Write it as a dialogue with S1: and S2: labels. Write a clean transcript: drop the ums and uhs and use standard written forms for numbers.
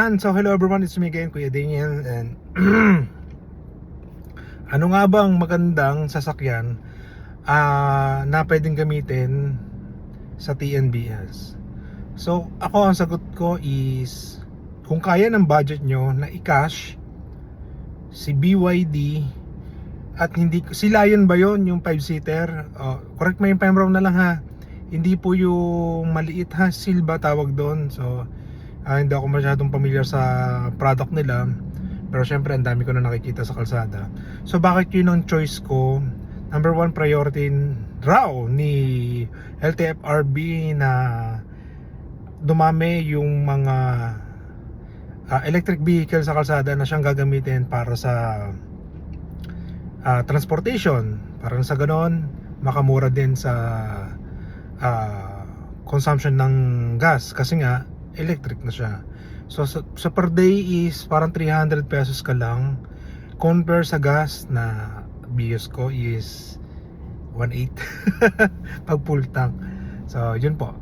S1: So hello everyone, it's me again, Kuya Daniel, and ano nga bang magandang sasakyan na pwedeng gamitin sa TNBS? So ako, ang sagot ko is, kung kaya ng budget nyo na i-cash, si BYD, at hindi, si Lion ba yon, yung 5-seater? Correct me yung wrong na lang ha, hindi po yung maliit ha, Silva tawag doon. So hindi ako masyadong familiar sa product nila, pero syempre ang dami ko na nakikita sa kalsada. So bakit yun ang choice ko? Number one priority raw ni LTFRB na dumami yung mga electric vehicle sa kalsada na siyang gagamitin para sa transportation, para sa ganon makamura din sa consumption ng gas, kasi nga electric na siya. So sa per day is parang 300 pesos ka lang, compare sa gas na bios ko is 1.8 pag full tank. So yun po.